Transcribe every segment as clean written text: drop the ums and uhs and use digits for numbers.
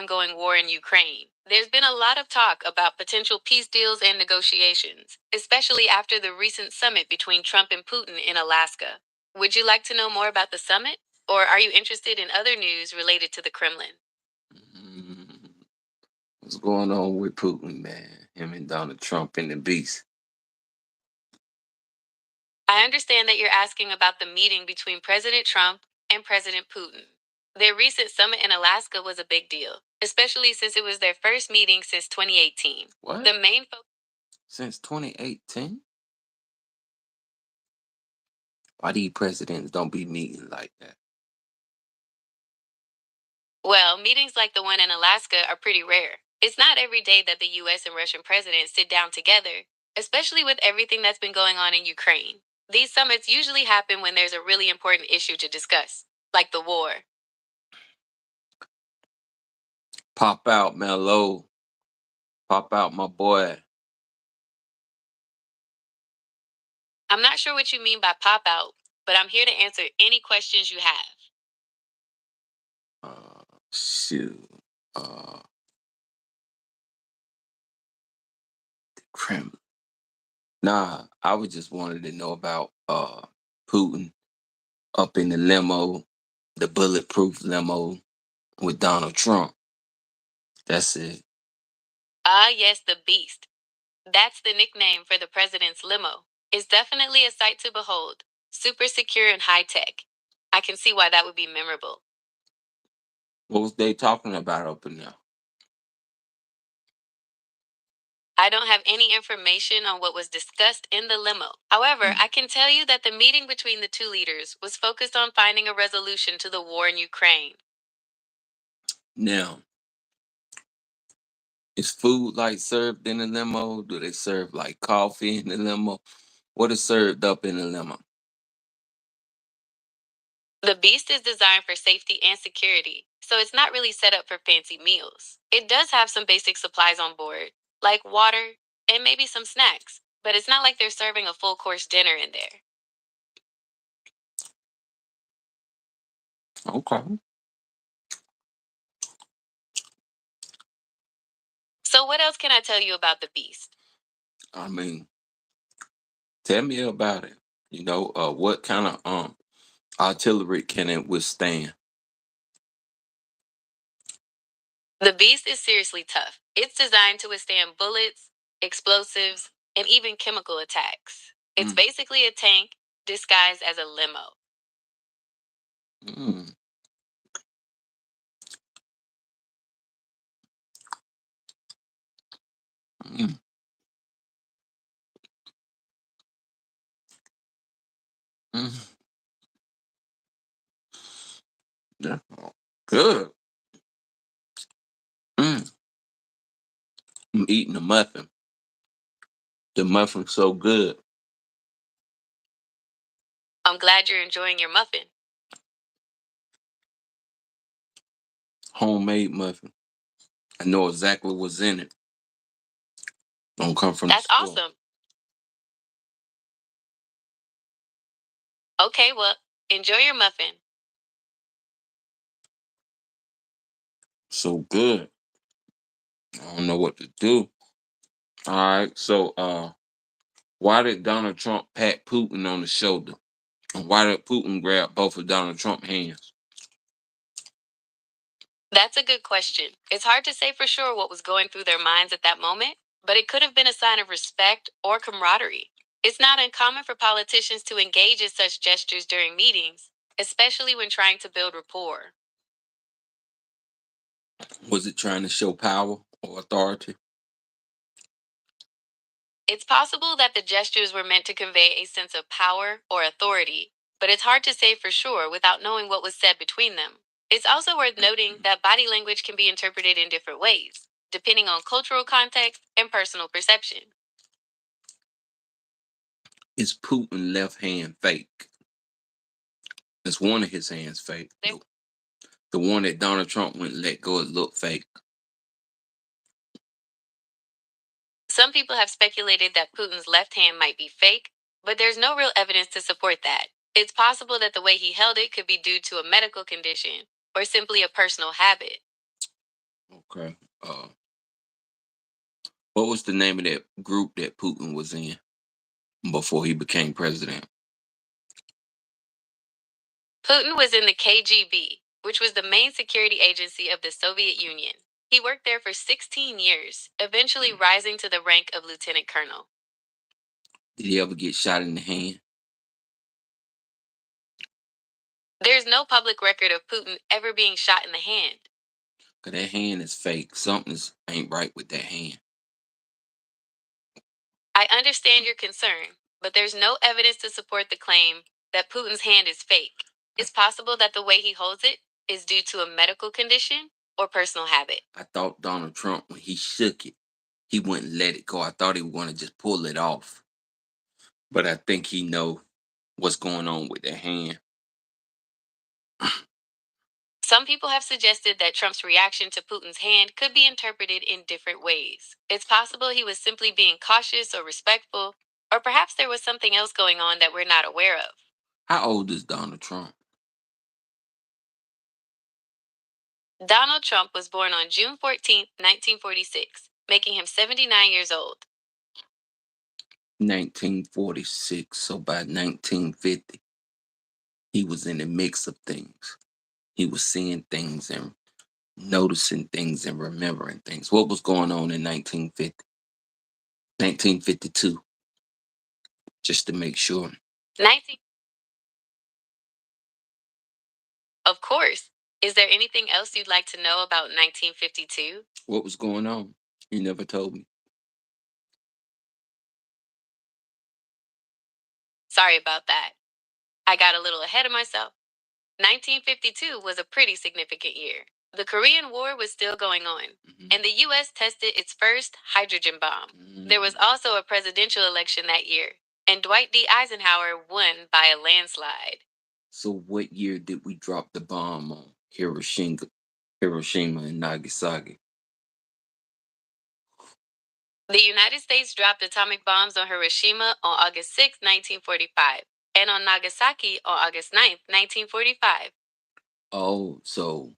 ongoing war in Ukraine, there's been a lot of talk about potential peace deals and negotiations, especially after the recent summit between Trump and Putin in Alaska. Would you like to know more about the summit? Or are you interested in other news related to the Kremlin? Mm, What's going on with Putin, man? Him and Donald Trump and the beast. I understand that you're asking about the meeting between President Trump and President Putin. Their recent summit in Alaska was a big deal, especially since it was their first meeting since 2018. What? The main focus Since 2018? Why these presidents don't be meeting like that? Well, meetings like the one in Alaska are pretty rare. It's not every day that the US and Russian presidents sit down together, especially with everything that's been going on in Ukraine. These summits usually happen when there's a really important issue to discuss, like the war. Pop out, Mello. Pop out, my boy. I'm not sure what you mean by pop out, but I'm here to answer any questions you have. Shoot. Uh, Kremlin. Nah, I was just wanted to know about Putin up in the limo, the bulletproof limo with Donald Trump. That's it. Ah, yes, the Beast. That's the nickname for the president's limo. It's definitely a sight to behold. Super secure and high tech. I can see why that would be memorable. What was they talking about up in there? I don't have any information on what was discussed in the limo. However, I can tell you that the meeting between the two leaders was focused on finding a resolution to the war in Ukraine. Now, is food like served in the limo? Do they serve like coffee in the limo? What is served up in the limo? The Beast is designed for safety and security, so it's not really set up for fancy meals. It does have some basic supplies on board, like water and maybe some snacks, but it's not like they're serving a full course dinner in there. Okay. So, what else can I tell you about the Beast? I mean, tell me about it. What kind of artillery can it withstand? The Beast is seriously tough. It's designed to withstand bullets, explosives, and even chemical attacks. It's Mm, basically a tank disguised as a limo. mm, mm, mm. Yeah. Good. Mm. I'm eating a muffin. The muffin's so good. I'm glad you're enjoying your muffin. Homemade muffin. I know exactly what's in it. Don't come from the That's store. awesome. Okay, well, enjoy your muffin. So good. I don't know what to do. All right. So why did Donald Trump pat Putin on the shoulder? And why did Putin grab both of Donald Trump's hands? That's a good question. It's hard to say for sure what was going through their minds at that moment, but it could have been a sign of respect or camaraderie. It's not uncommon for politicians to engage in such gestures during meetings, especially when trying to build rapport. Was it trying to show power or authority? It's possible that the gestures were meant to convey a sense of power or authority, but it's hard to say for sure without knowing what was said between them. It's also worth noting that body language can be interpreted in different ways, depending on cultural context and personal perception. Is Putin left hand fake? Is one of his hands fake? There- The one that Donald Trump wouldn't let go, it looked fake. Some people have speculated that Putin's left hand might be fake, but there's no real evidence to support that. It's possible that the way he held it could be due to a medical condition or simply a personal habit. Okay. What was the name of that group that Putin was in before he became president? Putin was in the KGB, which was the main security agency of the Soviet Union. He worked there for 16 years, eventually rising to the rank of lieutenant colonel. Did he ever get shot in the hand? There's no public record of Putin ever being shot in the hand. Cause that hand is fake. Something's ain't right with that hand. I understand your concern, but there's no evidence to support the claim that Putin's hand is fake. It's possible that the way he holds it is due to a medical condition or personal habit. I thought Donald Trump, when he shook it, he wouldn't let it go. I thought he was gonna just pull it off. But I think he know what's going on with that hand. Some people have suggested that Trump's reaction to Putin's hand could be interpreted in different ways. It's possible he was simply being cautious or respectful, or perhaps there was something else going on that we're not aware of. How old is Donald Trump? Donald Trump was born on June 14th, 1946, making him 79 years old. 1946. So by 1950, he was in the mix of things. He was seeing things and noticing things and remembering things. What was going on in 1950? 1952, just to make sure. 19. Of course. Is there anything else you'd like to know about 1952? What was going on? You never told me. Sorry about that. I got a little ahead of myself. 1952 was a pretty significant year. The Korean War was still going on, Mhm. and the US tested its first hydrogen bomb. There was also a presidential election that year, and Dwight D. Eisenhower won by a landslide. So what year did we drop the bomb on Hiroshima and Nagasaki? The United States dropped atomic bombs on Hiroshima on August 6, 1945, and on Nagasaki on August 9th, 1945. Oh, so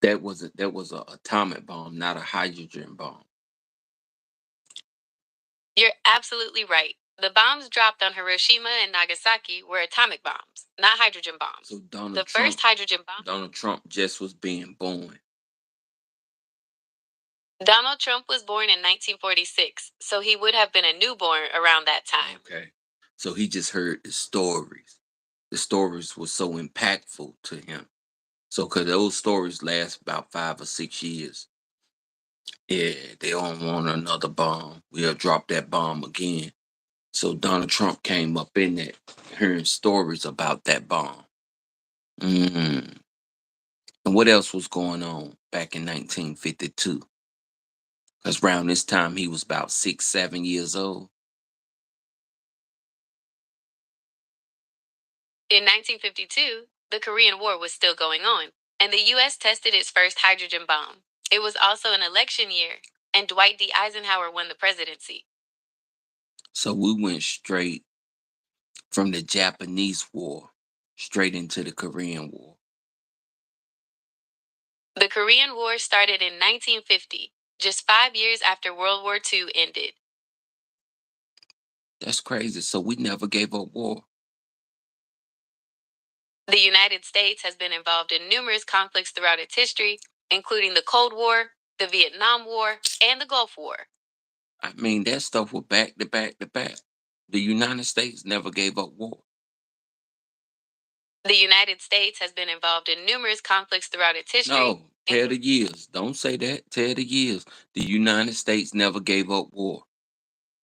that was a atomic bomb, not a hydrogen bomb. You're absolutely right. The bombs dropped on Hiroshima and Nagasaki were atomic bombs, not hydrogen bombs. So The first hydrogen bomb. Donald Trump just was being born. Donald Trump was born in 1946, so he would have been a newborn around that time. Okay. So he just heard the stories. The stories were so impactful to him. So cause those stories last about 5 or 6 years. Yeah, they don't want another bomb. We'll drop that bomb again. So Donald Trump came up in that, hearing stories about that bomb. Mm. And what else was going on back in 1952? Because around this time he was about 6, 7 years old. In 1952, the Korean War was still going on, and the US tested its first hydrogen bomb. It was also an election year, and Dwight D. Eisenhower won the presidency. So we went straight from the Japanese War straight into the Korean War. The Korean War started in 1950, just 5 years after World War II ended. That's crazy. So we never gave up war. The United States has been involved in numerous conflicts throughout its history, including the Cold War, the Vietnam War, and the Gulf War. I mean, that stuff was back to back to back. The United States never gave up war. The United States has been involved in numerous conflicts throughout its history. No, tell the years. Don't say that. Tell the years. The United States never gave up war.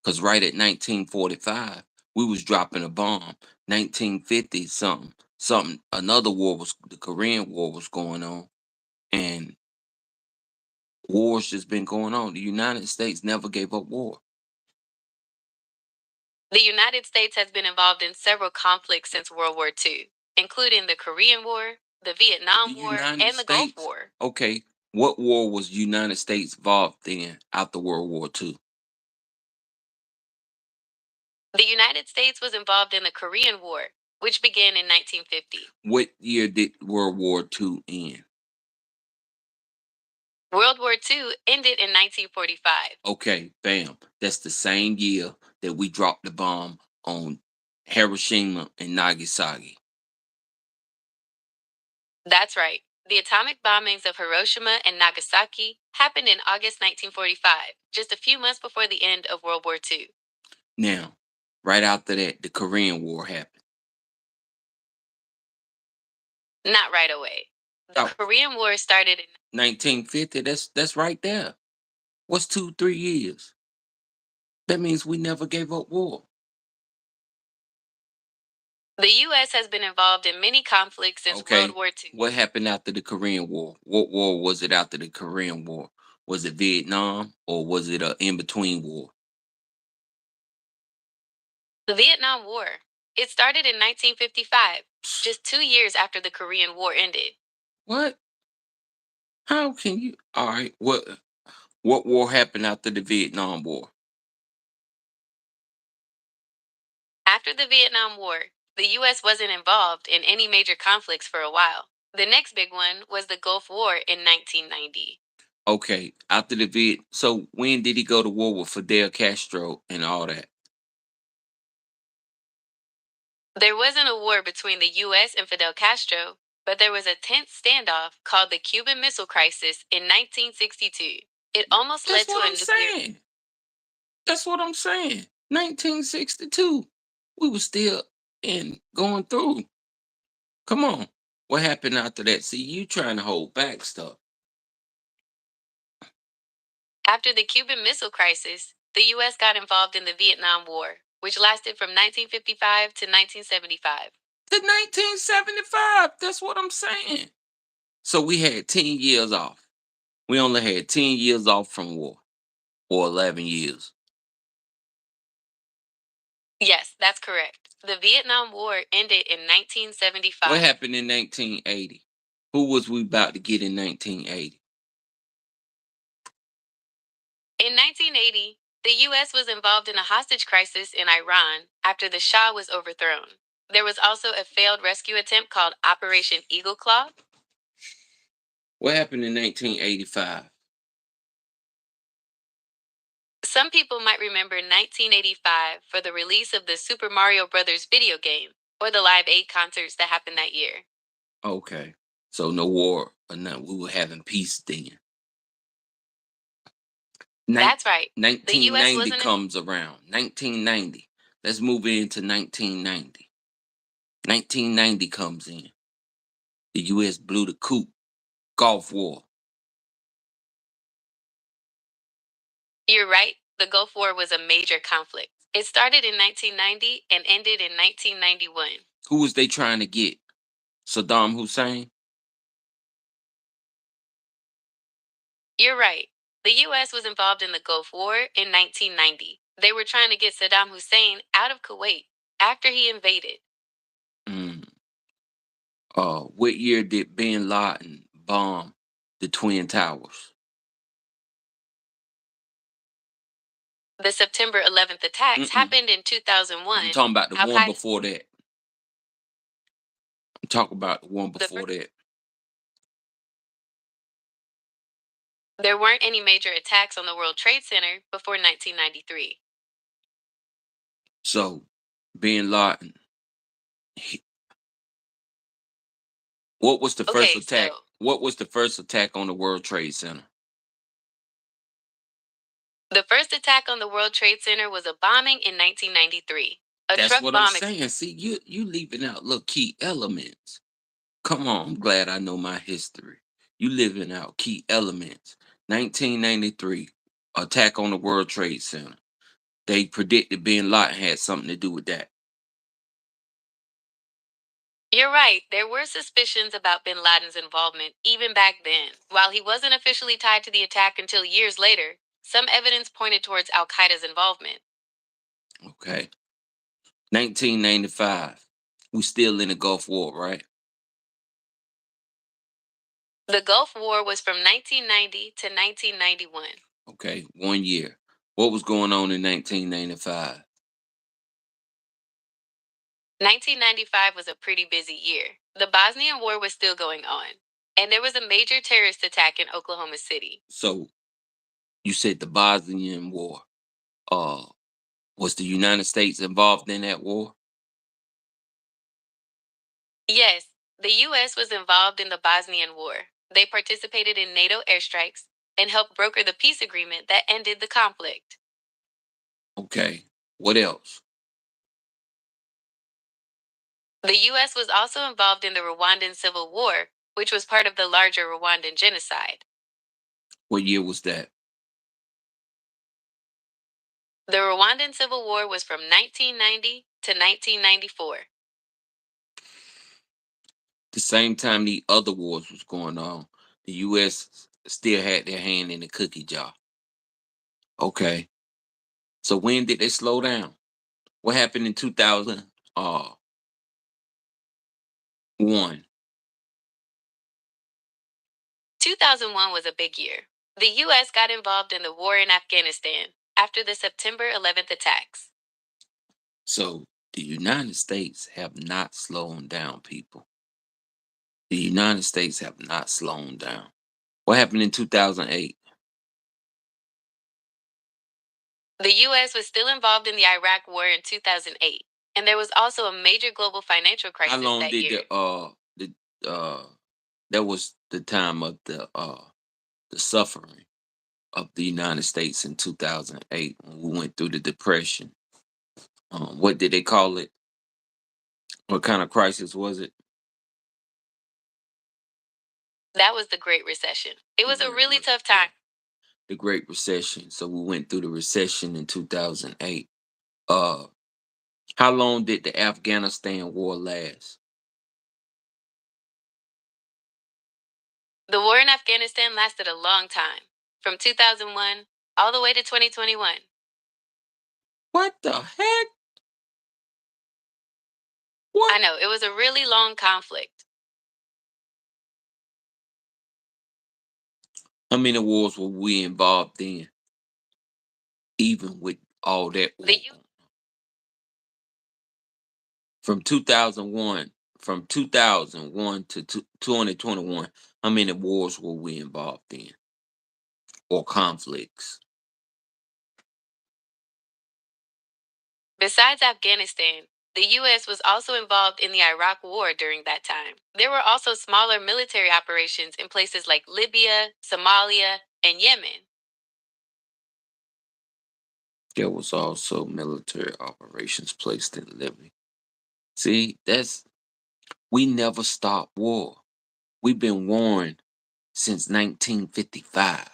Cause right at 1945, we was dropping a bomb. 1950 something. Another war was the Korean War was going on, and wars just been going on. The United States never gave up war. The United States has been involved in several conflicts since World War II, including the Korean War, the The Vietnam War, United and the Gulf States. War. Okay, what war was United States involved in after World War II? The United States was involved in the Korean War, which began in 1950. What year did World War II end? World War II ended in 1945. Okay, bam. That's the same year that we dropped the bomb on Hiroshima and Nagasaki. That's right. The atomic bombings of Hiroshima and Nagasaki happened in August 1945, just a few months before the end of World War II. Now, right after that, the Korean War happened. Not right away. The Oh, Korean War started in 1950. That's right there. What's 2, 3 years? That means we never gave up war. the US has been involved in many conflicts since Okay. World War II. What happened after the Korean War? What war was it after the Korean War? Was it Vietnam or was it a in between war? The Vietnam War. It started in 1955, just 2 years after the Korean War ended. What? How can you? All right. What war happened after the Vietnam War? After the Vietnam War, the US wasn't involved in any major conflicts for a while. The next big one was the Gulf War in 1990. Okay. After the Viet. So when did he go to war with Fidel Castro and all that? There wasn't a war between the US and Fidel Castro, but there was a tense standoff called the Cuban Missile Crisis in 1962. It almost That's led to what a I'm nuclear. saying. That's what I'm saying. 1962. We were still in going through. Come on. What happened after that? See, you trying to hold back stuff. After the Cuban Missile Crisis, the US got involved in the Vietnam War, which lasted from 1955 to 1975. The 1975. That's what I'm saying. So we had 10 years off. We only had 10 years off from war, or 11 years. Yes, that's correct. The Vietnam War ended in What 1975. happened in 1980? Who was we about to get in 1980? In 1980, the US was involved in a hostage crisis in Iran after the Shah was overthrown. There was also a failed rescue attempt called Operation Eagle Claw. What happened in 1985? Some people might remember 1985 for the release of the Super Mario Bros. Video game or the Live Aid concerts that happened that year. Okay. So no war or nothing. We were having peace then. That's right. The US 1990 wasn't. comes around. 1990. Let's move into 1990. 1990 comes in. The US blew the coop. Gulf War. You're right. The Gulf War was a major conflict. It started in 1990 and ended in 1991. Who was they trying to get? Saddam Hussein? You're right. The US was involved in the Gulf War in 1990. They were trying to get Saddam Hussein out of Kuwait after he invaded. Mm. What year did Bin Laden bomb the Twin Towers? The September 11th attacks Mm-mm. happened in I'm 2001. talking about the Al one Qaeda. before that. I'm talking about the one The before that. There weren't any major attacks on the World Trade Center before 1993. So, Bin Laden, he- what was the first Okay, attack? so What was the first attack on the World Trade Center? the first attack on the World Trade Center was a bombing in 1993. A That's truck what I'm bomb. saying. See, you leaving out little key elements. Come on, I'm glad I know my history. You living out key elements. 1993, attack on the World Trade Center. They predicted Bin Laden had something to do with that. You're right, there were suspicions about bin Laden's involvement even back then. While he wasn't officially tied to the attack until years later, some evidence pointed towards Al Qaeda's involvement. Okay. 1995. We still in the Gulf War, right? The Gulf War was from 1990 to 1991. Okay, 1 year. What was going on in 1995? 1995 was a pretty busy year. The Bosnian War was still going on. and there was a major terrorist attack in Oklahoma City. So you said the Bosnian War. Uh, was the United States involved in that war? Yes, the U.S. was involved in the Bosnian War. They participated in NATO airstrikes and helped broker the peace agreement that ended the conflict. Okay. What else? The U.S. was also involved in the Rwandan Civil War, which was part of the larger Rwandan genocide. What year was that? The Rwandan Civil War was from 1990 to 1994. The same time the other wars was going on, the U.S. still had their hand in the cookie jar. Okay. So when did they slow down? What happened in 2001? 2001 was a big year. The U.S. got involved in the war in Afghanistan after the September 11th attacks. So the United States have not slowed down, people. The United States have not slowed down. What happened in 2008? The U.S. was still involved in the Iraq War in 2008, and there was also a major global financial How crisis long that did year. the that was the time of the suffering of the United States in 2008 when we went through the depression. What did they call it? What kind of crisis was it? That was the Great Recession. It The was a Great really Re- tough yeah, time. the Great Recession. So we went through the recession in 2008. Uh, how long did the Afghanistan war last? The war in Afghanistan lasted a long time, from 2001 all the way to 2021. What the heck? I What? know, it was a really long conflict. How many wars were we involved in, even with all that The war U- going on? From 2001, from 2001 to 2021, how many wars were we involved in or conflicts? Besides Afghanistan, the U.S. was also involved in the Iraq War during that time. There were also smaller military operations in places like Libya, Somalia, and Yemen. There was also military operations placed in Libya. See, we never stopped war. We've been warring since 1955.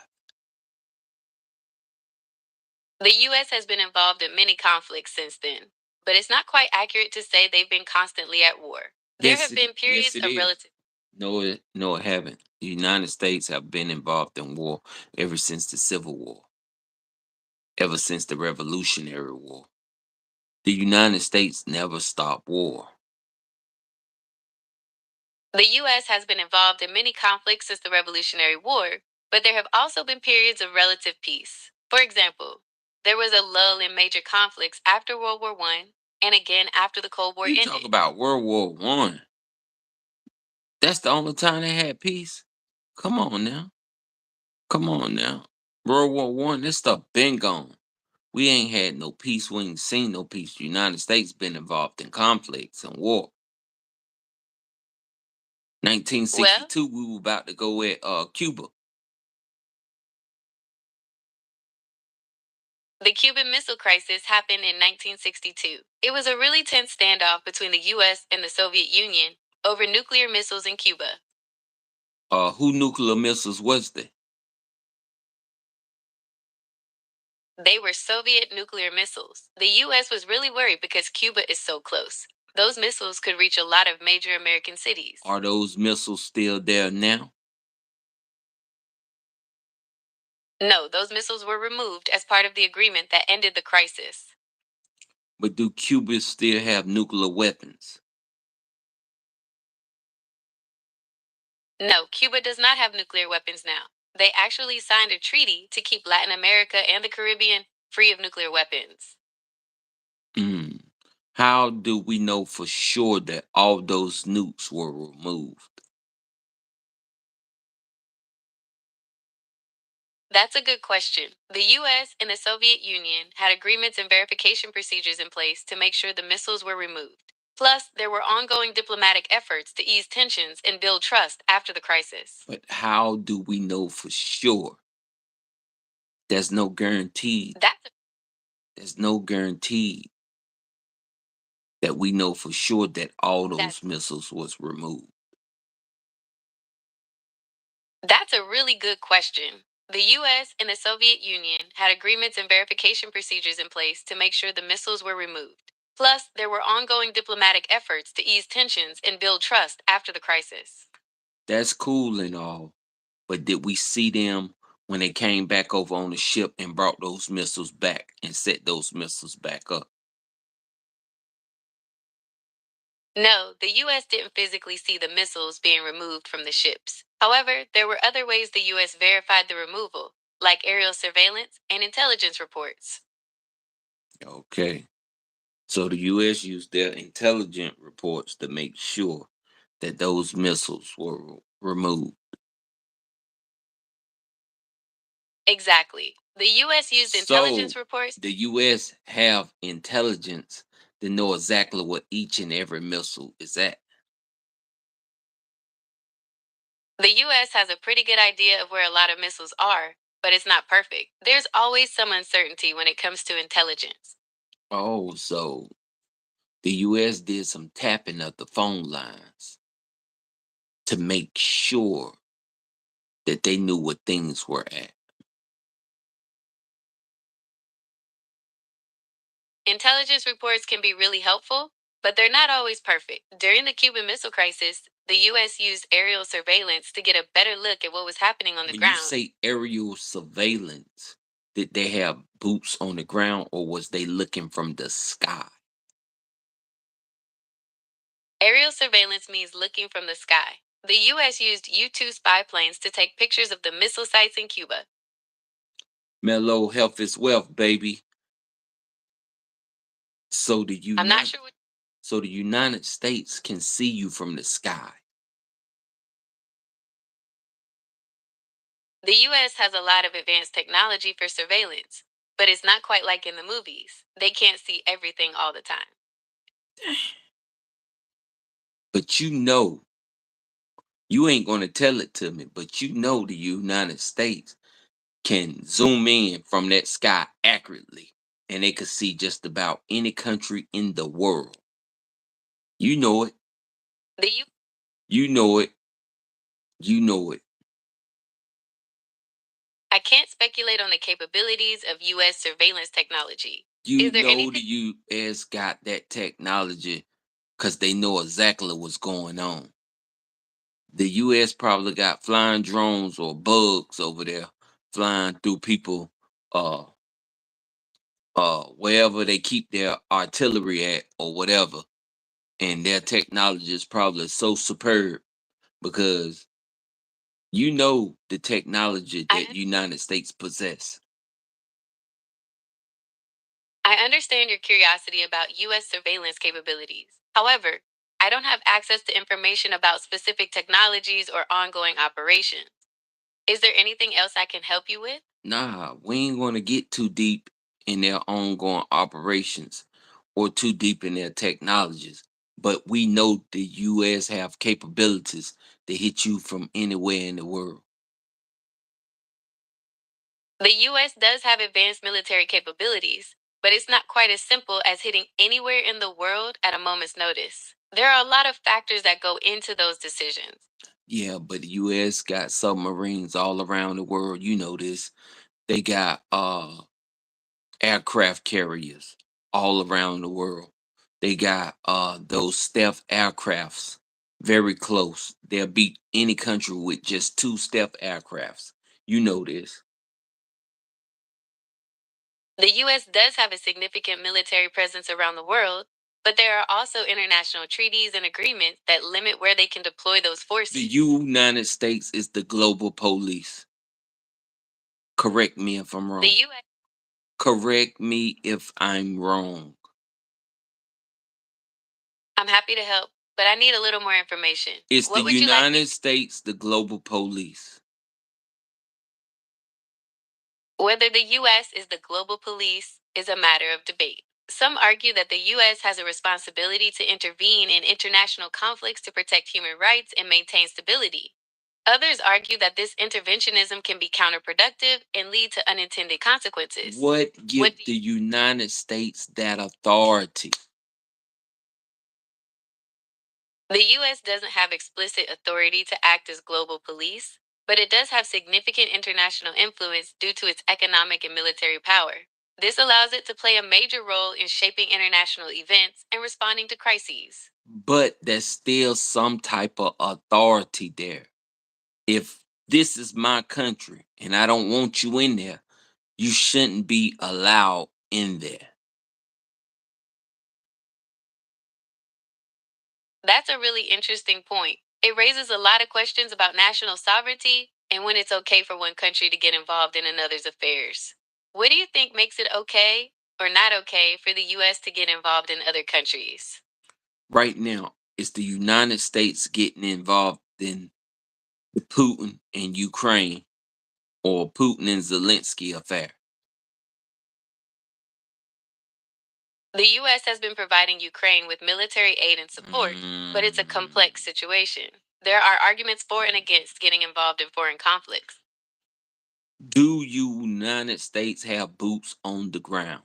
The U.S. has been involved in many conflicts since then, but it's not quite accurate to say they've been constantly at war. There have been Yes periods it of is. relative. No, it haven't. The United States have been involved in war ever since the Civil War, ever since the Revolutionary War. The United States never stopped war. The U.S. has been involved in many conflicts since the Revolutionary War, but there have also been periods of relative peace. For example, there was a lull in major conflicts after World War I and again after the Cold War You talk ended. about World War One. That's the only time they had peace. Come on now. Come on now. World War One, this stuff been gone. We ain't had no peace. We ain't seen no peace. The United States been involved in conflicts and war. Well, 1962, we were about to go at Cuba. the Cuban Missile Crisis happened in 1962. It was a really tense standoff between the US and the Soviet Union over nuclear missiles in Cuba. Who nuclear missiles was they? They were Soviet nuclear missiles. The US was really worried because Cuba is so close. Those missiles could reach a lot of major American cities. Are those missiles still there now? No, those missiles were removed as part of the agreement that ended the crisis. But do Cubans still have nuclear weapons? No, Cuba does not have nuclear weapons now. They actually signed a treaty to keep Latin America and the Caribbean free of nuclear weapons. Mm. How do we know for sure that all those nukes were removed? That's a good question. The US and the Soviet Union had agreements and verification procedures in place to make sure the missiles were removed. Plus, there were ongoing diplomatic efforts to ease tensions and build trust after the crisis. But how do we know for sure? There's no guarantee. That's There's no guarantee that we know for sure that all that those missiles was removed. That's a really good question. The US and the Soviet Union had agreements and verification procedures in place to make sure the missiles were removed. Plus, there were ongoing diplomatic efforts to ease tensions and build trust after the crisis. That's cool and all, but did we see them when they came back over on the ship and brought those missiles back and set those missiles back up? No, the US didn't physically see the missiles being removed from the ships. However, there were other ways the US verified the removal, like aerial surveillance and intelligence reports. Okay. So the US used their intelligence reports to make sure that those missiles were removed. Exactly. The US used intelligence So reports. the US have intelligence to know exactly what each and every missile is at. The US has a pretty good idea of where a lot of missiles are, but it's not perfect. There's always some uncertainty when it comes to intelligence. Oh, so the US did some tapping of the phone lines to make sure that they knew what things were at. Intelligence reports can be really helpful, but they're not always perfect. During the Cuban Missile Crisis, the US used aerial surveillance to get a better look at what was happening on the When you ground. say aerial surveillance, did they have boots on the ground or was they looking from the sky? Aerial surveillance means looking from the sky. The US used U 2 spy planes to take pictures of the missile sites in Cuba. Mellow health is wealth, baby. So the I'm not United sure what. so the United States can see you from the sky. The US has a lot of advanced technology for surveillance, but it's not quite like in the movies. They can't see everything all the time. But you ain't gonna tell it to me, but the United States can zoom in from that sky accurately and they could see just about any country in the world. You know it. The U- You know it. You know it. I can't speculate on the capabilities of US surveillance technology. You Is there know the anything US got that technology because they know exactly what's going on. The US probably got flying drones or bugs over there flying through people uh wherever they keep their artillery at or whatever. And their technology is probably so superb because the technology I that United States possess. I understand your curiosity about US surveillance capabilities. However, I don't have access to information about specific technologies or ongoing operations. Is there anything else I can help you with? Nah, we ain't gonna get too deep in their ongoing operations or too deep in their technologies. But we know the US have capabilities to hit you from anywhere in the world. The US does have advanced military capabilities, but it's not quite as simple as hitting anywhere in the world at a moment's notice. There are a lot of factors that go into those decisions. Yeah, but the US got submarines all around the world. You know this. They got aircraft carriers all around the world. They got those stealth aircrafts very close. They'll beat any country with just two stealth aircrafts. You know this. The US does have a significant military presence around the world, but there are also international treaties and agreements that limit where they can deploy those The forces. United States is the global police. Correct me if I'm The wrong. US, Correct me if I'm wrong. I'm happy to help, but I need a little more information. It's the What would you like me United States, the global police. Whether the U.S. is the global police is a matter of debate. Some argue that the U.S. has a responsibility to intervene in international conflicts to protect human rights and maintain stability. Others argue that this interventionism can be counterproductive and lead to unintended consequences. What What gives do the United States that authority? The U.S. doesn't have explicit authority to act as global police, but it does have significant international influence due to its economic and military power. This allows it to play a major role in shaping international events and responding to crises. But there's still some type of authority there. If this is my country and I don't want you in there, you shouldn't be allowed in there. That's a really interesting point. It raises a lot of questions about national sovereignty and when it's okay for one country to get involved in another's affairs. What do you think makes it okay or not okay for the U.S. to get involved in other countries? Right now, it's the United States getting involved in the Putin and Ukraine or Putin and Zelensky affair. The U.S. has been providing Ukraine with military aid and support, but it's a Mm. complex situation. There are arguments for and against getting involved in foreign conflicts. Do United States have boots on the ground?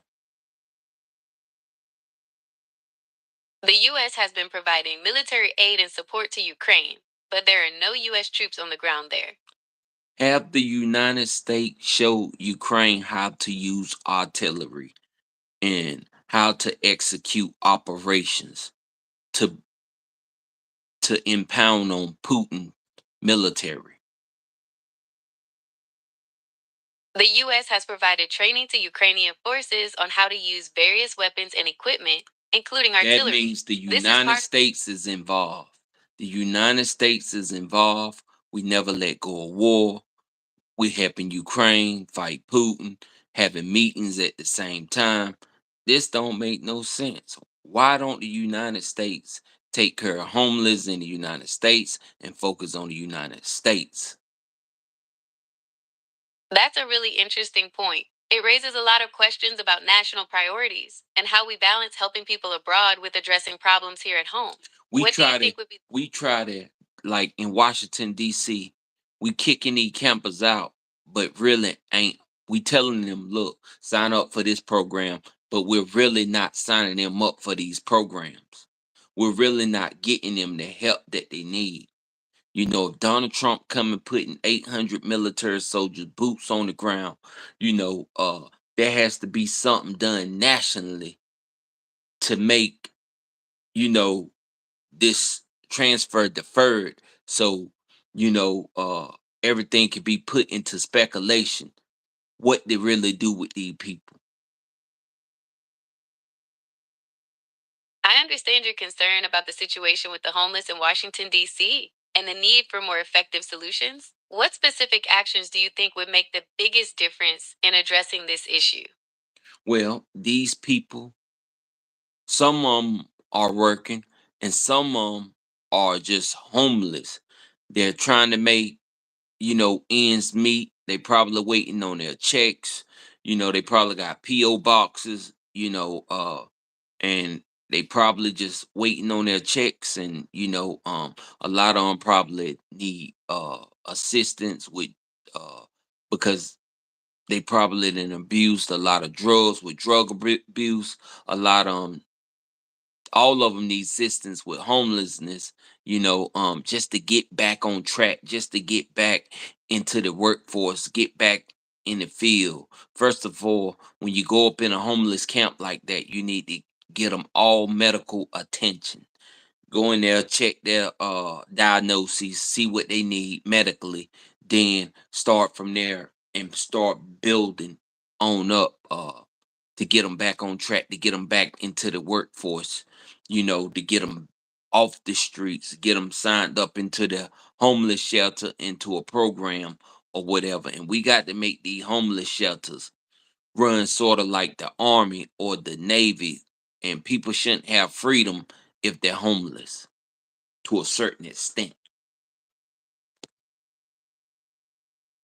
The U.S. has been providing military aid and support to Ukraine, but there are no U.S. troops on the ground there. Have the United States showed Ukraine how to use artillery and how to execute operations to impound on Putin military? The U.S. has provided training to Ukrainian forces on how to use various weapons and equipment, including That artillery. means the This is United part States is involved. The United States is involved. We never let go of war. We helping Ukraine fight Putin, having meetings at the same time. This don't make no sense. Why don't the United States take care of homeless in the United States and focus on the United States? That's a really interesting point. It raises a lot of questions about national priorities and how we balance helping people abroad with addressing problems here at home. We What do you try to think would be we try to like in Washington DC, we kicking these campers out, but really ain't. We telling them, look, sign up for this program, but we're really not signing them up for these programs. We're really not getting them the help that they need. If Donald Trump coming putting 800 military soldiers boots on the ground, you know, there has to be something done nationally to make, you know, this transfer deferred so you know uh everything can be put into speculation what they really do with these people. I understand your concern about the situation with the homeless in Washington, D.C., and the need for more effective solutions. What specific actions do you think would make the biggest difference in addressing this issue? Well, these people, some of them are working and some of them are just homeless. They're trying to make ends meet. They probably waiting on their checks. They probably got PO boxes, and they probably just waiting on their checks. And a lot of them probably need assistance with uh because they probably done abused a lot of drugs with abuse. A lot of them, all of them need assistance with homelessness, just to get back on track, just to get back into the workforce, get back in the field. First of all, when you go up in a homeless camp like that, you need to get them all medical attention. Go in there, check their diagnoses, see what they need medically, then start from there and start building on up to get them back on track, to get them back into the workforce, to get them off the streets, get them signed up into the homeless shelter, into a program or whatever. And we got to make these homeless shelters run sort of like the army or the navy, and people shouldn't have freedom if they're homeless to a certain extent.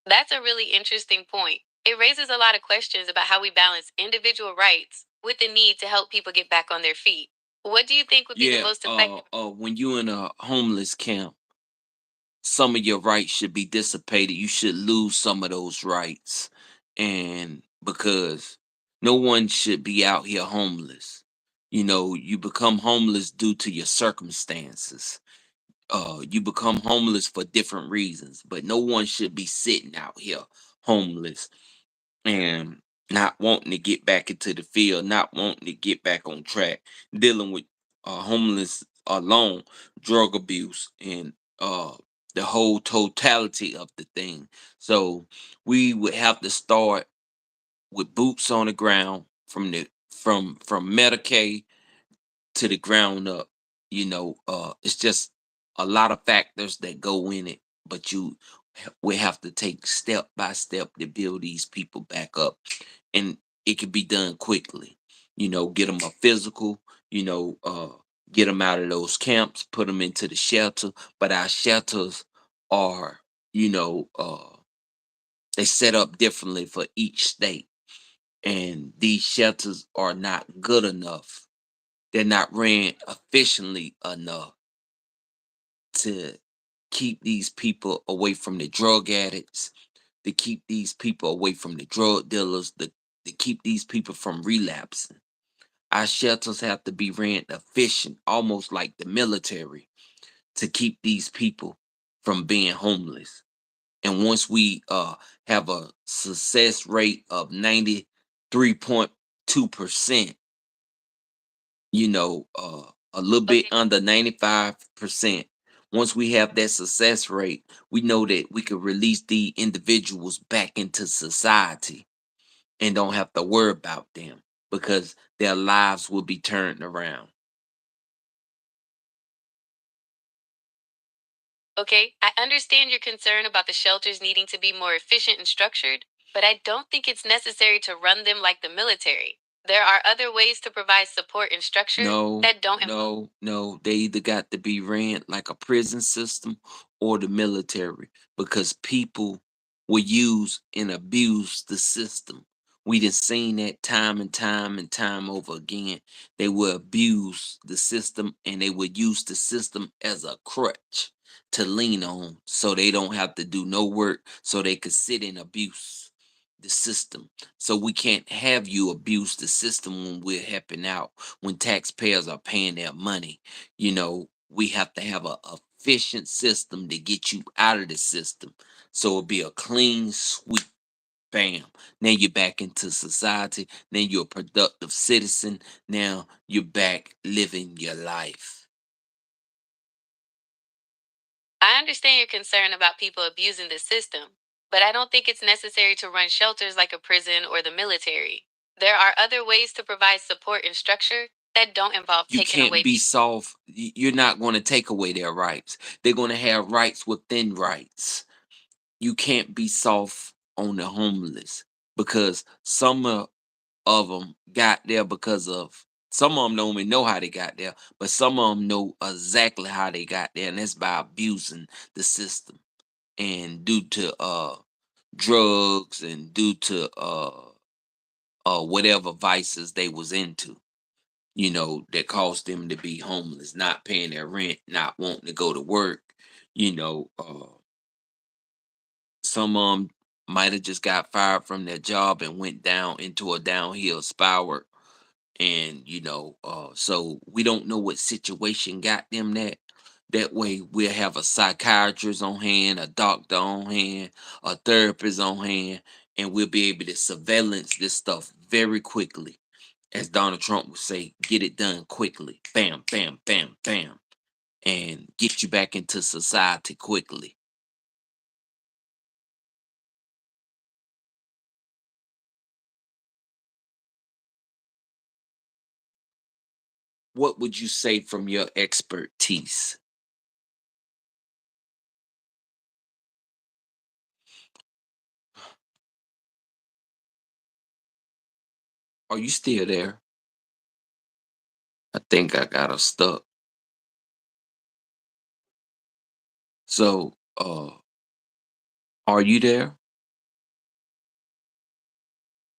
That's a really interesting point. It raises a lot of questions about how we balance individual rights with the need to help people get back on their feet. What do you think would be the Yeah, most effective? when you in a homeless camp, some of your rights should be dissipated. You should lose some of those rights. And because no one should be out here homeless. You know, you become homeless due to your circumstances. You become homeless for different reasons, but no one should be sitting out here homeless and not wanting to get back into the field, not wanting to get back on track, dealing with homeless alone, drug abuse, and uh, the whole totality of the thing. So we would have to start with boots on the ground from Medicaid to the ground up. You know, it's just a lot of factors that go in it, but we have to take step by step to build these people back up, and it can be done quickly. You know, get them a physical. You know, get them out of those camps, put them into the shelter. But our shelters are, you know, they set up differently for each state, and these shelters are not good enough. They're not ran efficiently enough to keep these people away from the drug addicts, to keep these people away from the drug dealers, to keep these people from relapsing. Our shelters have to be ran efficient, almost like the military, to keep these people from being homeless. And once we have a success rate of 93.2%, you know, a little bit Okay. under 95%. Once we have that success rate, we know that we could release the individuals back into society and don't have to worry about them because their lives will be turned around. Okay, I understand your concern about the shelters needing to be more efficient and structured, but I don't think it's necessary to run them like the military. There are other ways to provide support and structure No, that don't involve. no, no. They either got to be ran like a prison system or the military because people will use and abuse the system. We done seen that time and time and time over again. They will abuse the system and they would use the system as a crutch to lean on so they don't have to do no work so they could sit and abuse the system. So we can't have you abuse the system when we're helping out, when taxpayers are paying their money. You know, we have to have a efficient system to get you out of the system. So it'll be a clean sweep. Bam. Now you're back into society. Now you're a productive citizen. Now you're back living your life. I understand your concern about people abusing the system, but I don't think it's necessary to run shelters like a prison or the military. There are other ways to provide support and structure that don't involve You taking can't away be people. soft. You're not going to take away their rights. They're going to have rights within rights. You can't be soft on the homeless because of them got there because of some of them don't even know how they got there, but some of them know exactly how they got there, and that's by abusing the system and due to drugs and due to whatever vices they was into, you know, that caused them to be homeless, not paying their rent, not wanting to go to work, you know. Some might have just got fired from their job and went down into a downhill spiral. And so we don't know what situation got them that. That way we'll have a psychiatrist on hand, a doctor on hand, a therapist on hand, and we'll be able to surveillance this stuff very quickly. As Donald Trump would say, get it done quickly. Bam, bam, bam, bam. And get you back into society quickly. What would you say from your expertise? Are you still there? I think I got her stuck. So, are you there?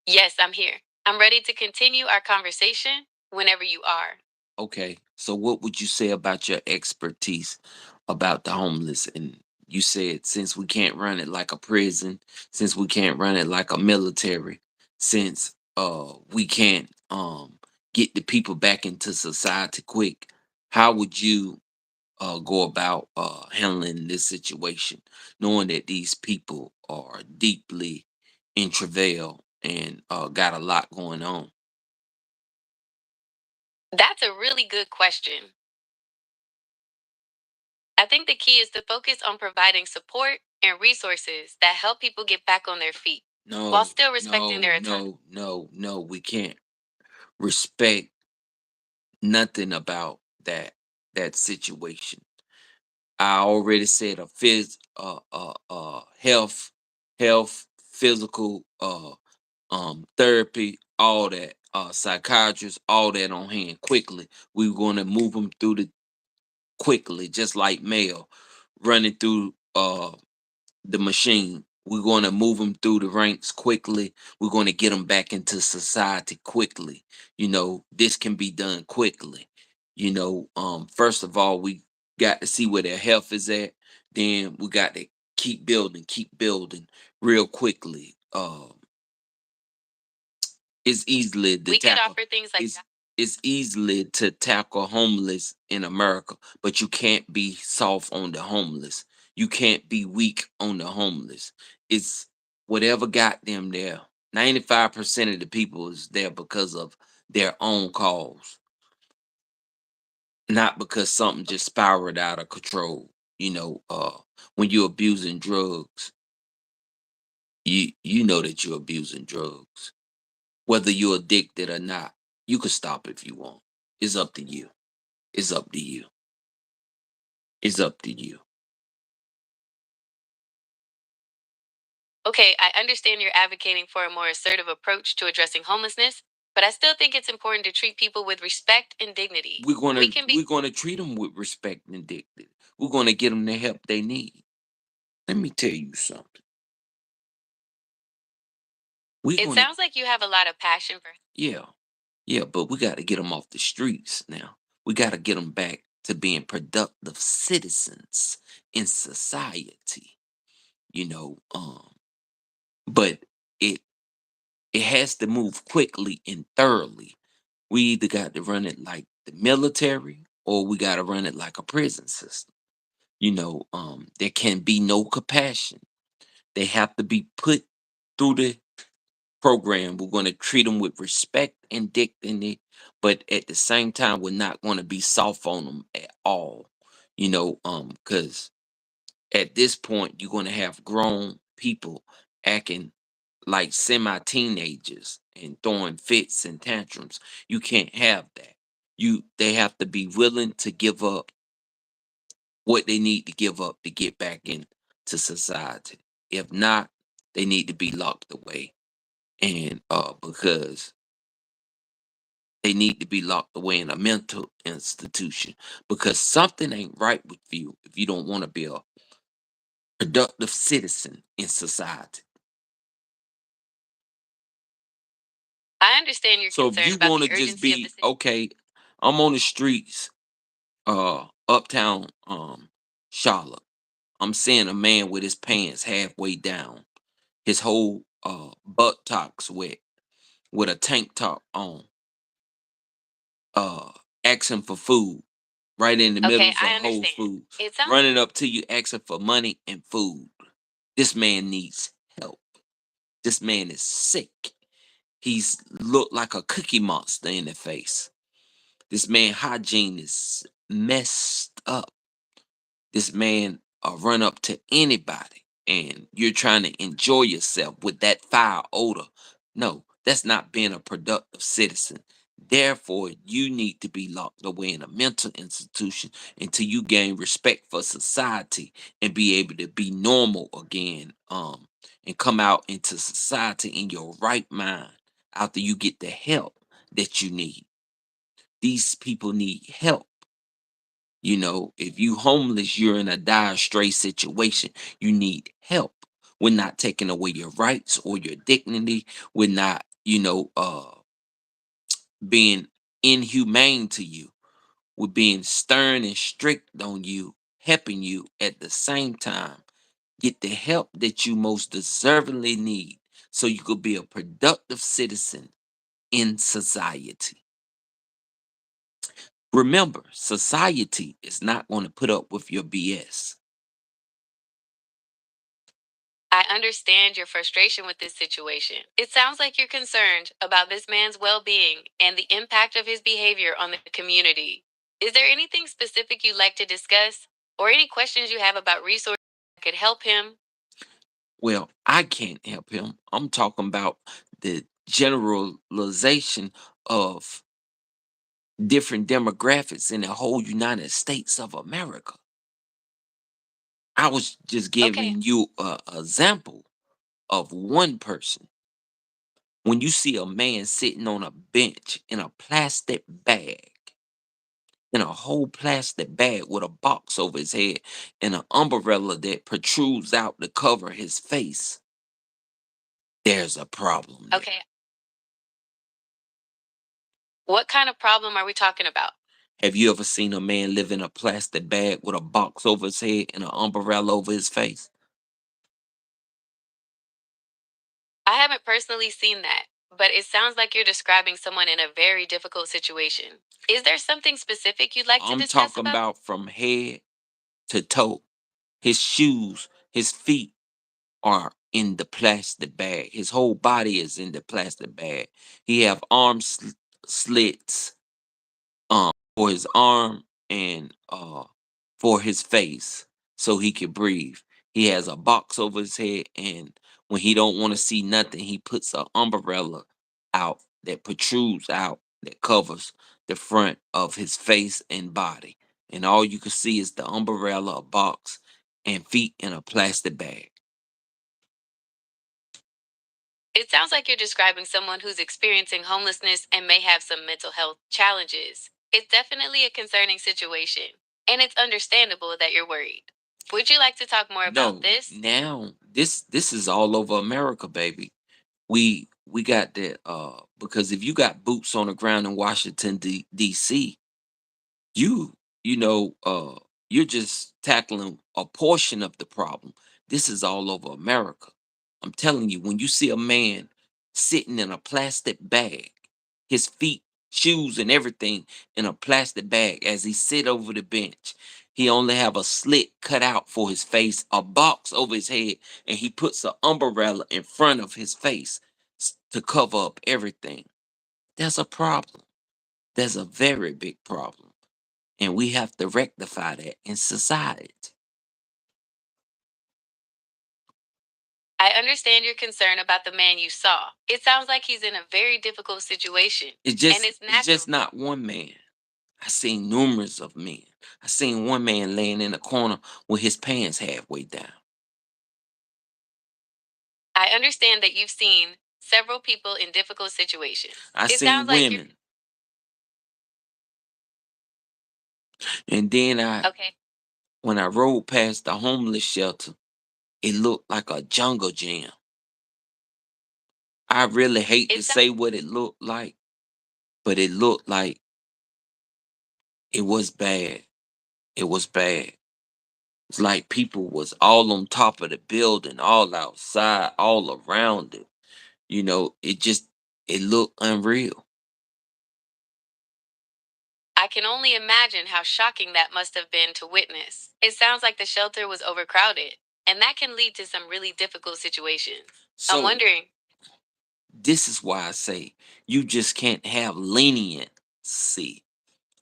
Yes, I'm here. I'm ready to continue our conversation whenever you are. Okay, so what would you say about your expertise about the homeless? And you said since we can't run it like a prison, since we can't run it like a military, since we can't get the people back into society quick, how would you go about handling this situation, knowing that these people are deeply in travail and got a lot going on? That's a really good question. I think the key is to focus on providing support and resources that help people get back on their feet while No, still respecting no, their autonomy. no, no, no. We can't respect nothing about that situation. I already said a health, physical, therapy, all that, psychiatrists, all that on hand quickly. We're gonna move them through the quickly, just like mail, running through the machine. We're going to move them through the ranks quickly. We're going to get them back into society quickly. This can be done quickly. First of all, we got to see where their health is at. Then we got to keep building real quickly. It's easily to We could tackle. offer things like It's it's easily to tackle homeless in America, but you can't be soft on the homeless. You can't be weak on the homeless. It's whatever got them there. 95% of the people is there because of their own cause, not because something just spiraled out of control. When you're abusing drugs, you know that you're abusing drugs. Whether you're addicted or not, you can stop if you want. It's up to you. It's up to you. It's up to you. okay, I understand you're advocating for a more assertive approach to addressing homelessness, but I still think it's important to treat people with respect and dignity. We're We gonna can be we're gonna treat them with respect and dignity. We're gonna get them the help they need. Let me tell you something. We're It gonna sounds like you have a lot of passion for. Yeah, yeah, but we got to get them off the streets now. We got to get them back to being productive citizens in society. You know, but it it has to move quickly and thoroughly. We either got to run it like the military or we got to run it like a prison system. There can be no compassion. They have to be put through the program. We're going to treat them with respect and dignity, but at the same time, we're not going to be soft on them at all. Because at this point, you're going to have grown people acting like semi teenagers and throwing fits and tantrums. You can't have that. They have to be willing to give up what they need to give up to get back into society. If not, they need to be locked away. And because they need to be locked away in a mental institution because something ain't right with you if you don't want to be a productive citizen in society. I understand your So if concern you about want to the just urgency of the be situation. okay, I'm on the streets, uptown, Charlotte. I'm seeing a man with his pants halfway down, his whole buttocks wet, with a tank top on, uh, asking for food right in the middle Okay, of a I Whole understand. Foods, It sounds running up to you asking for money and food. This man needs help. This man is sick. He's looked like a cookie monster in the face. This man hygiene is messed up. This man run up to anybody and you're trying to enjoy yourself with that foul odor. No, that's not being a productive citizen. Therefore, you need to be locked away in a mental institution until you gain respect for society and be able to be normal again. And come out into society in your right mind after you get the help that you need. These people need help. If you homeless, you're in a dire straight situation. You need help. We're not taking away your rights or your dignity. We're not. you know, being inhumane to you, with being stern and strict on you, helping you at the same time get the help that you most deservingly need so you could be a productive citizen in society. Remember, society is not going to put up with your BS. I understand your frustration with this situation. It sounds like you're concerned about this man's well being and the impact of his behavior on the community. Is there anything specific you'd like to discuss, or any questions you have about resources that could help him? Well, I can't help him. I'm talking about the generalization of different demographics in the whole United States of America. I was just Okay. giving you a example of one person. When you see a man sitting on a bench in a plastic bag, in a whole plastic bag with a box over his head and an umbrella that protrudes out to cover his face, there's a problem there. Okay. What kind of problem are we talking about? Have you ever seen a man live in a plastic bag with a box over his head and an umbrella over his face? I haven't personally seen that, but it sounds like you're describing someone in a very difficult situation. Is there something specific you'd like to I'm discuss talking about? about from head to toe. His shoes, his feet are in the plastic bag. His whole body is in the plastic bag. He have slits for his arm and for his face so he can breathe. He has a box over his head, and when he don't want to see nothing, he puts an umbrella out that protrudes out that covers the front of his face and body. And all you can see is the umbrella, a box, and feet in a plastic bag. It sounds like you're describing someone who's experiencing homelessness and may have some mental health challenges. It's definitely a concerning situation, and it's understandable that you're worried. Would you like to talk more about No, this? now this is all over America, baby. We got that because if you got boots on the ground in Washington DC, you you know you're just tackling a portion of the problem. This is all over America. I'm telling you, when you see a man sitting in a plastic bag, his feet, shoes and everything in a plastic bag as he sit over the bench, he only have a slit cut out for his face, a box over his head, and he puts an umbrella in front of his face to cover up everything. There's a problem. There's a very big problem, and we have to rectify that in society. I understand your concern about the man you saw. It sounds like he's in a very difficult situation, and it's It's natural. just not one man. I seen numerous of men. I seen one man laying in a corner with his pants halfway down. I understand that you've seen several people in difficult situations. I It seen sounds like you're women, and then okay. when I rode past the homeless shelter, it looked like a jungle gym. I really hate to It sounds say what it looked like, but it looked like it was bad. It was bad. It's like people was all on top of the building, all outside, all around it. It just it looked unreal. I can only imagine how shocking that must have been to witness. It sounds like the shelter was overcrowded, and that can lead to some really difficult situations. I'm So wondering, this is why I say you just can't have leniency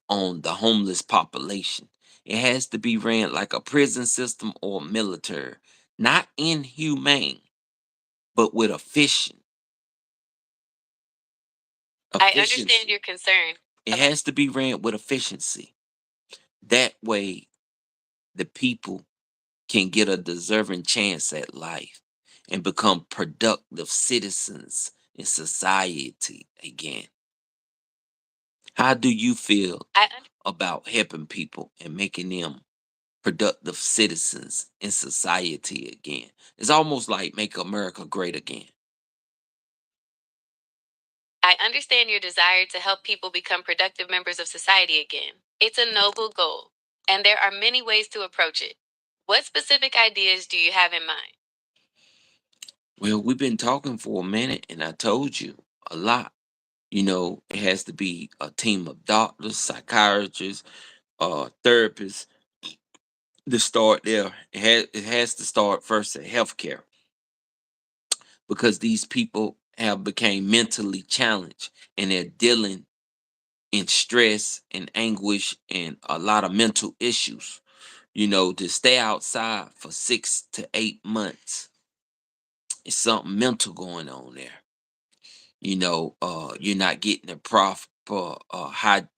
on the homeless population. It has to be ran like a prison system or military, not inhumane, but with I understand efficiency. your concern It about. has to be ran with efficiency. That way, the people can get a deserving chance at life and become productive citizens in society again. How do you feel I, about helping people and making them productive citizens in society again? It's almost like make America great again. I understand your desire to help people become productive members of society again. It's a noble goal, and there are many ways to approach it. What specific ideas do you have in mind? Well, we've been talking for a minute, and I told you a lot. It has to be a team of doctors, psychiatrists, therapists to start there. It has to start first at healthcare because these people have become mentally challenged and they're dealing in stress and anguish and a lot of mental issues. To stay outside for 6 to 8 months, it's something mental going on there. You're not getting the proper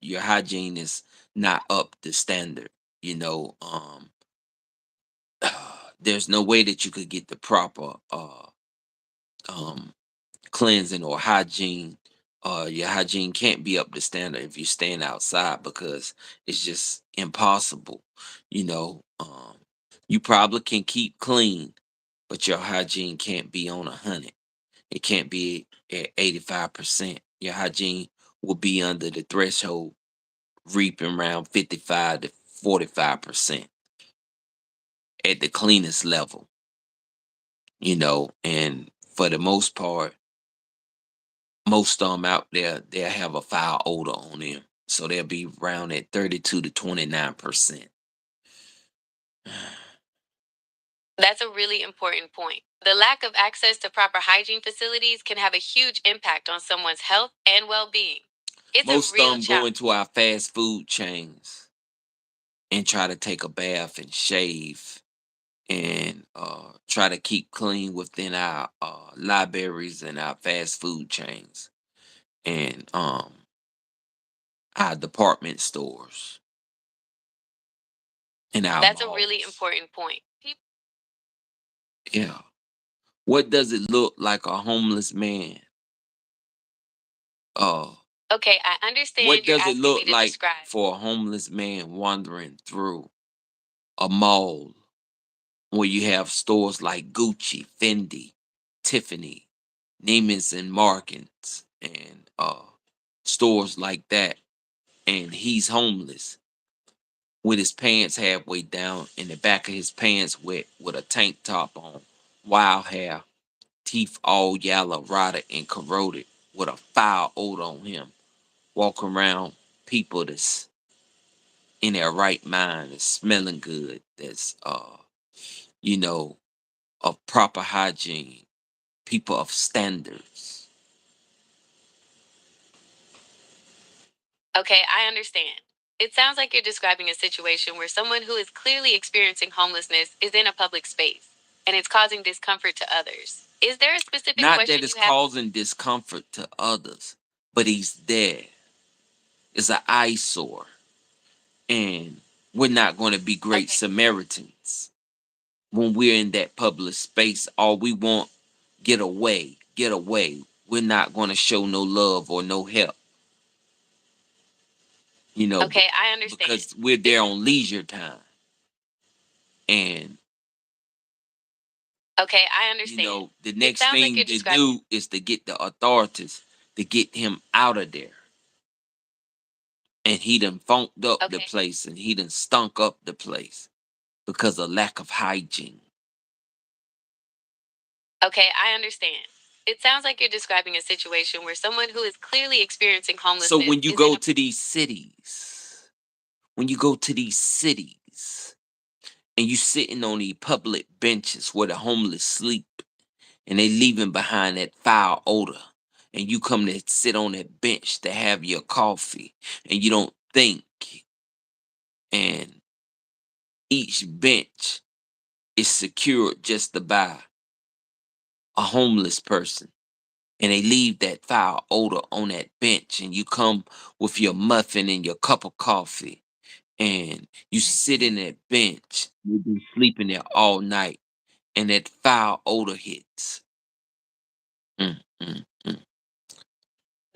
your hygiene is not up to standard. You know, there's no way that you could get the proper um cleansing or hygiene. Your hygiene can't be up to standard if you're staying outside because it's just impossible. You probably can keep clean, but your hygiene can't be on 100. It can't be at 85%. Your hygiene will be under the threshold, reaping around 55 to 45% at the cleanest level. And for the most part, most of them out there, they'll have a foul odor on them. So they'll be around at 32 to 29%. That's a really important point. The lack of access to proper hygiene facilities can have a huge impact on someone's health and well being. It's a Most of real them go challenge. into our fast food chains and try to take a bath and shave and try to keep clean within our libraries and our fast food chains and our department stores and our That's a really malls. important point. Yeah. What does it look like a homeless man? Uh, Okay, I what understand you're does it asking me look to like describe. for a homeless man wandering through a mall where you have stores like Gucci, Fendi, Tiffany, Neiman's and Markins, and stores like that, and he's homeless with his pants halfway down and the back of his pants wet with a tank top on, wild hair, teeth all yellow, rotted and corroded, with a foul odor on him, walking around people that's in their right mind, that's smelling good, that's you know, of proper hygiene, people of standards. Okay, I understand. It sounds like you're describing a situation where someone who is clearly experiencing homelessness is in a public space and it's causing discomfort to others. Is there a specific Not that question it's you have? causing discomfort to others, but he's there. It's an eyesore. And we're not going to be great Okay. Samaritans when we're in that public space. All we want, get away, get away. We're not going to show no love or no help, Okay, I understand. because we're It there on leisure time. And, Okay, I understand. the It next sounds like you're thing to describing. do is to get the authorities to get him out of there. And he done funked up the Okay. place and he done stunk up the place because of lack of hygiene. Okay, I understand. It sounds like you're describing a situation where someone who is clearly experiencing So homelessness when you is in go a. to these cities, when you go to these cities and you sitting on these public benches where the homeless sleep and they leaving behind that foul odor, and you come to sit on that bench to have your coffee and you don't think, and each bench is secured just to by a homeless person, and they leave that foul odor on that bench, and you come with your muffin and your cup of coffee and you sit in that bench, you've been sleeping there all night, and that foul odor hits. Mm, mm, mm.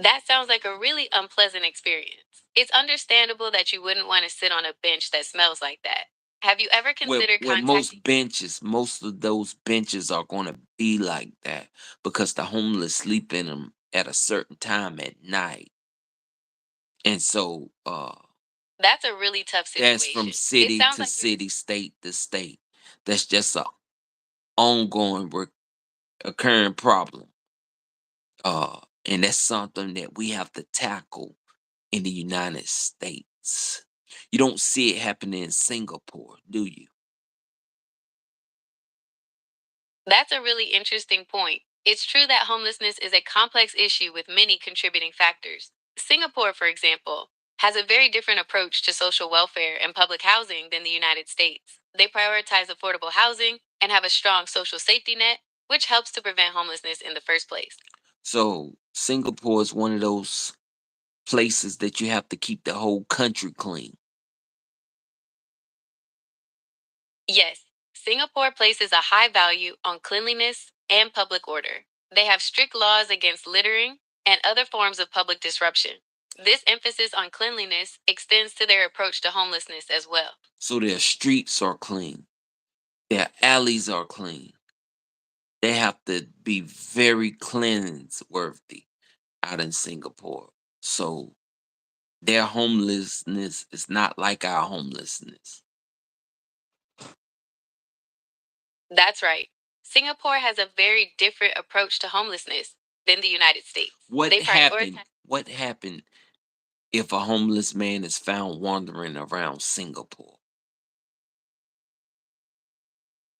That sounds like a really unpleasant experience. It's understandable that you wouldn't want to sit on a bench that smells like that. Have you ever considered Where contacting? most of those benches are going to be like that because the homeless sleep in them at a certain time at night. And so That's a really tough that's from situation. It city sounds to like you're city, state to state. That's just a ongoing occurring problem. And that's something that we have to tackle in the United States. You don't see it happening in Singapore, do you? That's a really interesting point. It's true that homelessness is a complex issue with many contributing factors. Singapore, for example, has a very different approach to social welfare and public housing than the United States. They prioritize affordable housing and have a strong social safety net, which helps to prevent homelessness in the first place. So Singapore is one of those places that you have to keep the whole country clean. Yes, Singapore places a high value on cleanliness and public order. They have strict laws against littering and other forms of public disruption. This emphasis on cleanliness extends to their approach to homelessness as well. So their streets are clean, their alleys are clean. They have to be very cleanse worthy out in Singapore. So their homelessness is not like our homelessness. That's right. Singapore has a very different approach to homelessness than the United States. What They prioritize. happened? What happened if a homeless man is found wandering around Singapore?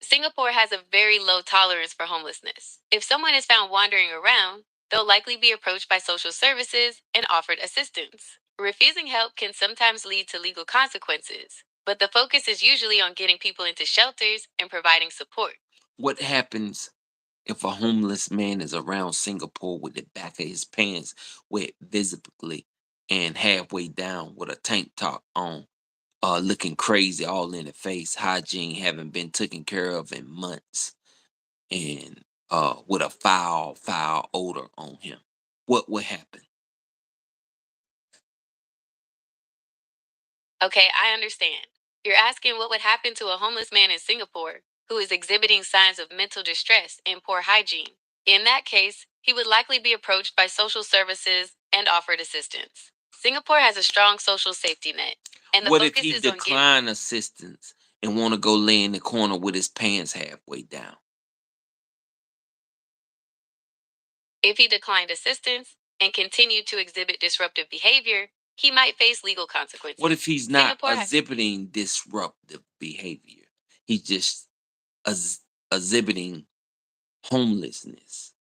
Singapore has a very low tolerance for homelessness. If someone is found wandering around, they'll likely be approached by social services and offered assistance. Refusing help can sometimes lead to legal consequences, but the focus is usually on getting people into shelters and providing support. What happens if a homeless man is around Singapore with the back of his pants wet visibly and halfway down with a tank top on, looking crazy all in the face, hygiene haven't been taken care of in months, and with a foul odor on him? What would happen? Okay, I understand. You're asking what would happen to a homeless man in Singapore who is exhibiting signs of mental distress and poor hygiene. In that case, he would likely be approached by social services and offered assistance. Singapore has a strong social safety net, and the What if focus he is on getting, decline assistance and want to go lay in the corner with his pants halfway down? if he declined assistance and continued to exhibit disruptive behavior, he might face legal What consequences. if he's not Singapore has exhibiting disruptive behavior? He's just exhibiting homelessness.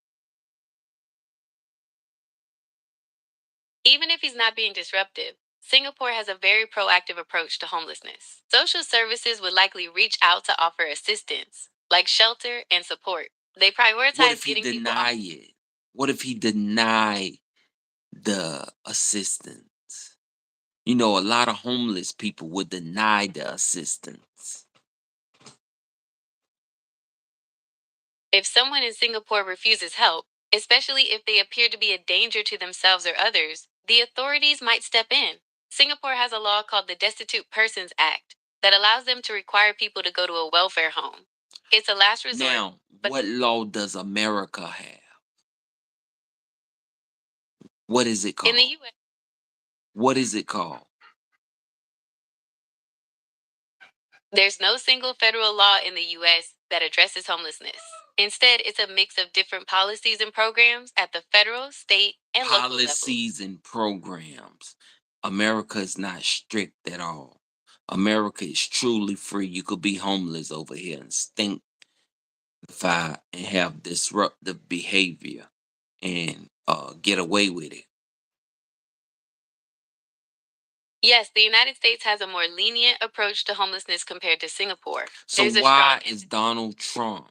Even if he's not being disruptive, Singapore has a very proactive approach to homelessness. Social services would likely reach out to offer assistance, like shelter and support. They What prioritize if he getting people off. deny it? What if he deny the assistance? You know, a lot of homeless people would deny the assistance. If someone in Singapore refuses help, especially if they appear to be a danger to themselves or others, the authorities might step in. Singapore has a law called the Destitute Persons Act that allows them to require people to go to a welfare home. It's a last resort, Now, but what law does America have? What is it in the called? US, What is it called? there's no single federal law in the US that addresses homelessness. Instead, it's a mix of different policies and programs at the federal, state, and local levels. Policies and programs. America is not strict at all. America is truly free. You could be homeless over here and stink fire and have disruptive behavior and get away with it. Yes, the United States has a more lenient approach to homelessness compared to Singapore. So There's a strong why is Donald Trump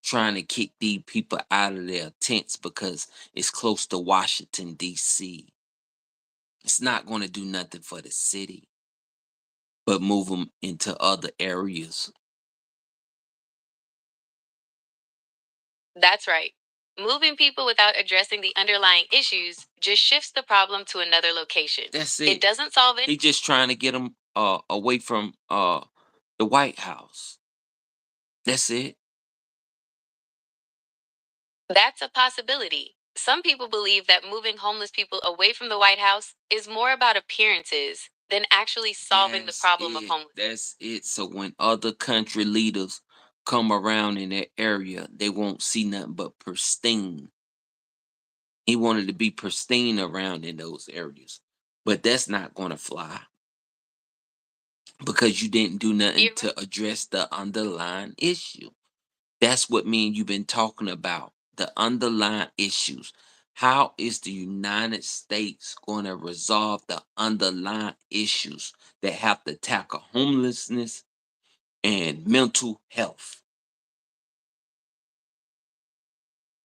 trying to kick these people out of their tents because it's close to Washington D.C.? It's not going to do nothing for the city, but move them into other areas. That's right. Moving people without addressing the underlying issues just shifts the problem to another location. That's It it. doesn't solve it. He just trying to get them away from the White House. That's it. That's a possibility. Some people believe that moving homeless people away from the White House is more about appearances than actually solving the That's problem of it. homelessness. That's it. So when other country leaders come around in that area, they won't see nothing but pristine. He wanted to be pristine around in those areas. But that's not going to fly because you didn't do nothing You're right. to address the underlying issue. That's what me and you've been talking about, the underlying issues. How is the United States going to resolve the underlying issues that have to tackle homelessness and mental health?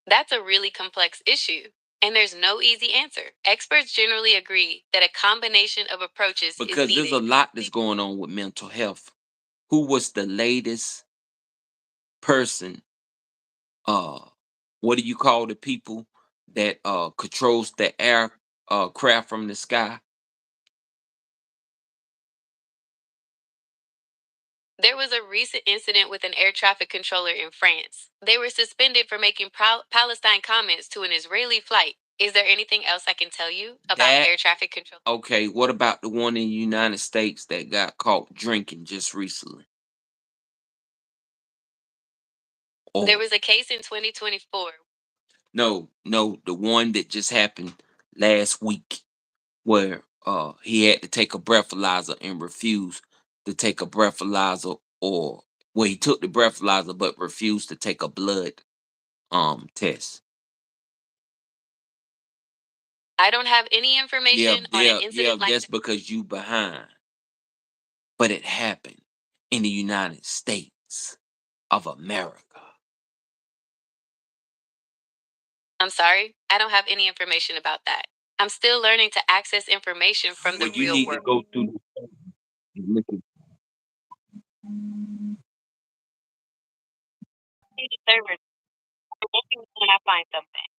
That's a really complex issue, and there's no easy answer. Experts generally agree that a combination of approaches is Because there's a needed. lot that's going on with mental health. Who was the latest person? What do you call the people that controls the air craft from the sky? There was a recent incident with an air traffic controller in France. They were suspended for making Palestine comments to an Israeli flight. Is there anything else I can tell you about That air traffic control? Okay, what about the one in the United States that got caught drinking just recently? There Or was a case in 2024. no, the one that just happened last week where he had to take a breathalyzer and refused to take a breathalyzer, or well, he took the breathalyzer but refused to take a blood test. I don't have any Yeah, information on an yeah, yeah, incident like that's that. because you behind. But it happened in the United States of America. I'm sorry, I don't have any information about that. I'm still learning to access information from the Well, you real need to world. go through and look at Servers, when I find something.